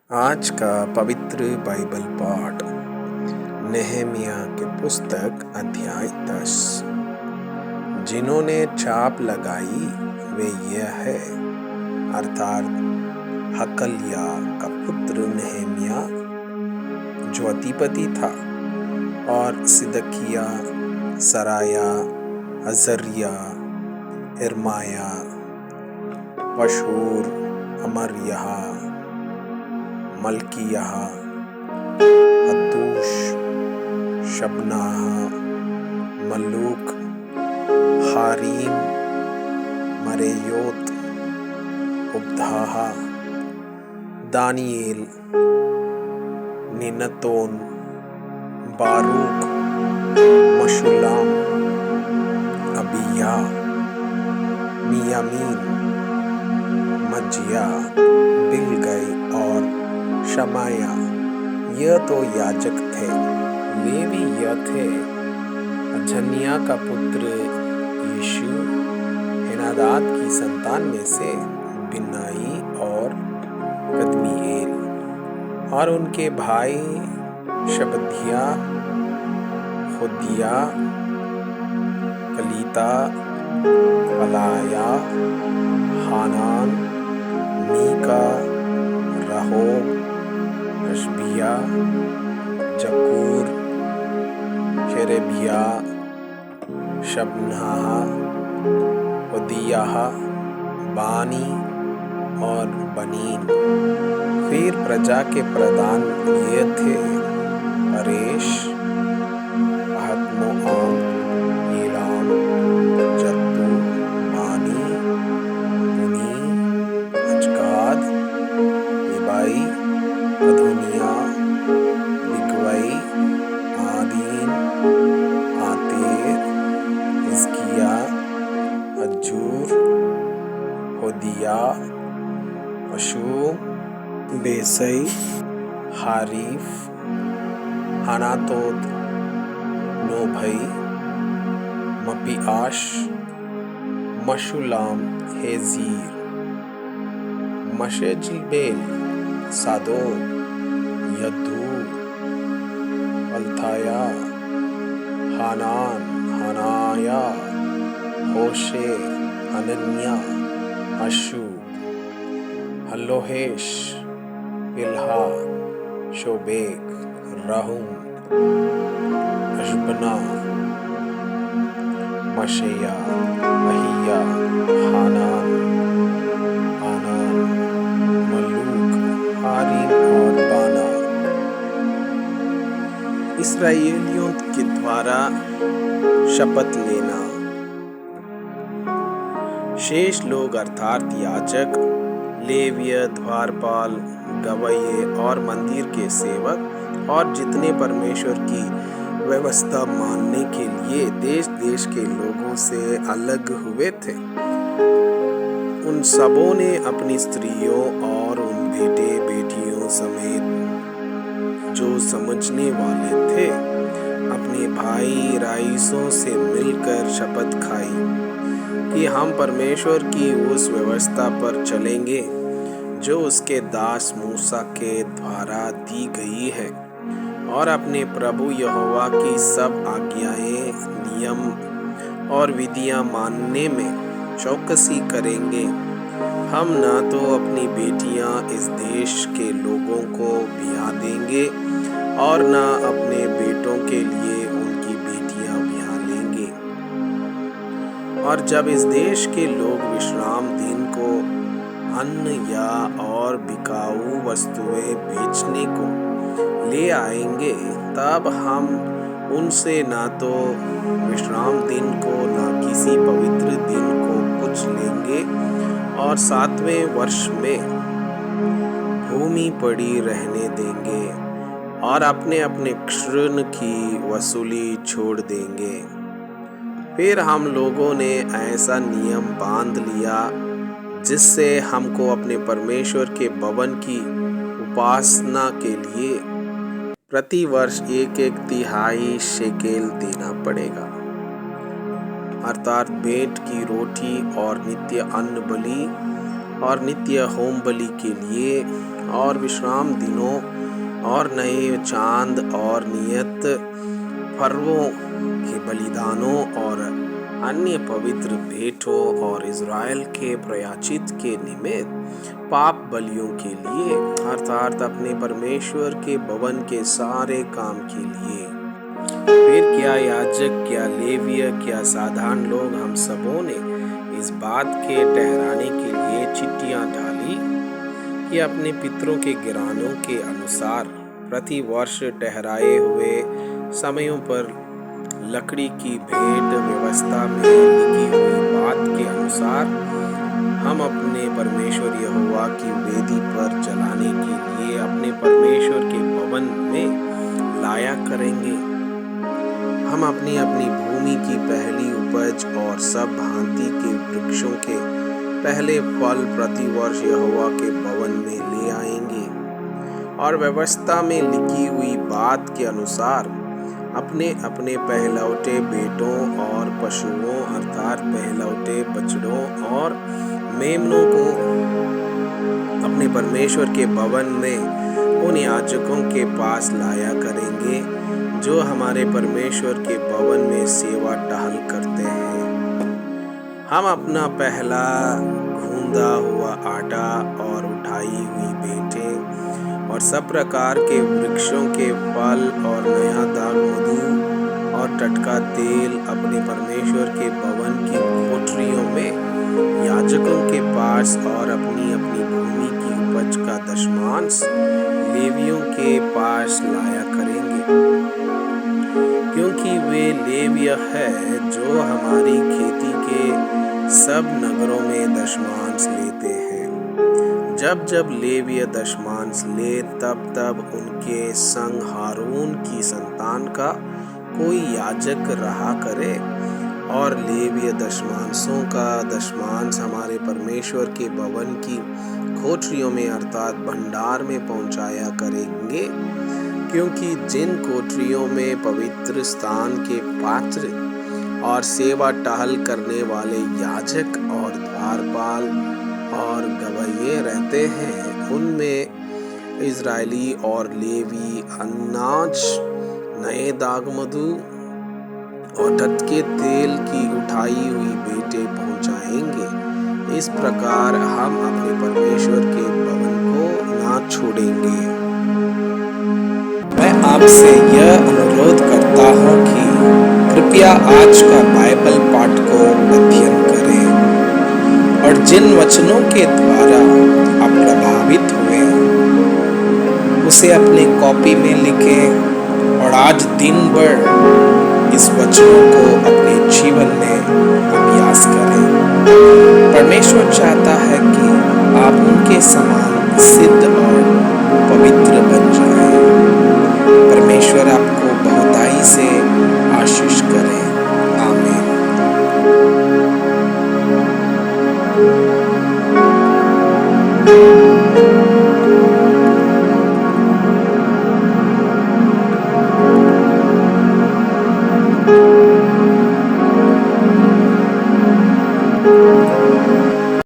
आज का पवित्र बाइबल पाठ नेहमिया की पुस्तक अध्याय 10। जिन्होंने छाप लगाई वे यह है, अर्थात हकल्या का पुत्र नेहमिया जो अधिपति था, और सिदकिया, सराया, अजरिया, इर्माया, पशूर, अमर्याह, मल्कियाह, हतूश, शबनाह, मल्लूक, हारीम, मरेयोत, उब्दाह, दानिएल, निनतोन, बारूक, मशुल्लाम, अबिया, मियामीन, मज्जिया, बिलगै और शमाया। यह तो याजक थे। लेवी यह थे, अजन्या का पुत्र यीशु, हेनादाद की संतान में से बिन्नाई और कदमीएल, और उनके भाई शबदिया, खुदिया, कलीता, पलाया, हानान, मीका, रहोब, अशबिया, जकूर, शेरेबिया, शबनाह, उदियाह, बानी और बनीन। फिर प्रजा के प्रधान ये थे, परेश, पहतमोआम, ईलाम, जत्तू, बानी, बुनी, अजगाद, लिबाई, अदोनिया, बिगवई, आदीन, आतेर, हिजकिया, अजूर, होदिया, अशूम, बेसई, हारीफ, हनातोत, नोभई, मपीआश, मशुल्लाम, हेजीर, मशेजिबेल, सादोक, यद्दू, अल्थाया, हानान, हनाया, होशे, हनन्या, अशूब, हल्लोहेश, पिल्हा, शोबेक, रहूम, अशबना, मशेया, अहिया, हानान, आनान, मल्लूक, हारीम और बाना। इस्राएलियों के द्वारा शपथ लेना। शेष लोग अर्थात याजक, लेविय, द्वारपाल, गवाये और मंदिर के सेवक और जितने परमेश्वर की व्यवस्था मानने के लिए देश देश के लोगों से अलग हुए थे, उन सबों ने अपनी स्त्रियों और उन बेटे बेटियों समेत जो समझने वाले थे अपने भाई राइसों से मिलकर शपथ खाई कि हम परमेश्वर की उस व्यवस्था पर चलेंगे जो उसके दास मूसा के द्वारा दी गई है, और अपने प्रभु यहोवा की सब आज्ञाएं, नियम और विधियां मानने में चौकसी करेंगे। हम ना तो अपनी बेटियां इस देश के लोगों को ब्याह देंगे और ना अपने बेटों के लिए उनकी बेटियां ब्याह लेंगे। और जब इस देश के लोग विश्राम दिन को अन्न या और बिकाऊ वस्तुएं बेचने को ले आएंगे, तब हम उनसे ना तो विश्राम दिन को ना किसी पवित्र दिन को कुछ लेंगे, और 7वें वर्ष में भूमि पड़ी रहने देंगे और अपने अपने ऋण की वसूली छोड़ देंगे। फिर हम लोगों ने ऐसा नियम बांध लिया जिससे हमको अपने परमेश्वर के भवन की उपासना के लिए प्रति वर्ष 1/3 शेकेल देना पड़ेगा, अर्थात भेंट की रोटी और नित्य अन्न बलि और नित्य होम बलि के लिए और विश्राम दिनों और नए चांद और नियत पर्वों के बलिदानों और अन्य पवित्र भेंटों और इज़राइल के प्रायश्चित के निमित्त पाप बलियों के लिए अर्थात अपने परमेश्वर के भवन के सारे काम के लिए। फिर क्या याजक, क्या लेवीय, क्या साधारण लोग, हम सबों ने इस बात के ठहराने के लिए चिट्ठियां डाली कि अपने पितरों के गिरानों के अनुसार प्रति वर्ष ठहराए हुए समयों पर लकड़ी की भेंट व्यवस्था में लिखी हुई बात के अनुसार हम अपने परमेश्वर यहोवा की वेदी पर जलाने के लिए अपने परमेश्वर के भवन में लाया करेंगे। हम अपनी अपनी भूमि की पहली उपज और सब भांति के वृक्षों के पहले फल प्रतिवर्ष यहोवा के भवन में ले आएंगे और व्यवस्था में लिखी हुई बात के अनुसार अपने अपने पहलौठे बेटों और पशुओं अर्थात पहलौठे बछड़ों और मेमनों को अपने परमेश्वर के भवन में उन याजकों के पास लाया करेंगे जो हमारे परमेश्वर के भवन में सेवा टहल करते हैं। हम अपना पहला गूंदा हुआ आटा और उठाई हुई भेंटें और सब प्रकार के वृक्षों के फल और नया दाग मधु और टटका तेल अपने परमेश्वर के भवन की कोठरियों में याजकों के पास और अपनी अपनी भूमि की उपज का दशमांश लेवियों के पास लाया करेंगे, क्योंकि वे लेवीय है जो हमारी खेती के सब नगरों में दशमांश लेते हैं। जब जब लेवीय दशमांश ले तब तब उनके संग हारून की संतान का कोई याजक रहा करे और लेवीय दशमांशों का दशमांश हमारे परमेश्वर के भवन की कोठरियों में अर्थात भंडार में पहुंचाया करेंगे, क्योंकि जिन कोठरियों में पवित्र स्थान के पात्र और सेवा टहल करने वाले याजक और द्वारपाल और गवाये रहते हैं, उनमें इज़राइली और लेवी अनाज, नए दाग मधु और टटके तेल की उठाई हुई भेंटें पहुंचाएंगे। इस प्रकार हम अपने परमेश्वर के भवन को ना छोड़ेंगे। मैं आपसे यह अनुरोध करता हूँ कि कृपया आज का बाइबल पाठ को अध्ययन करें और जिन वचनों के द्वारा आप प्रभावित हुए उसे अपने कॉपी में लिखें और आज दिन भर इस वचनों को अपने जीवन में अभ्यास करें। परमेश्वर चाहता है कि आप उनके समान सिद्ध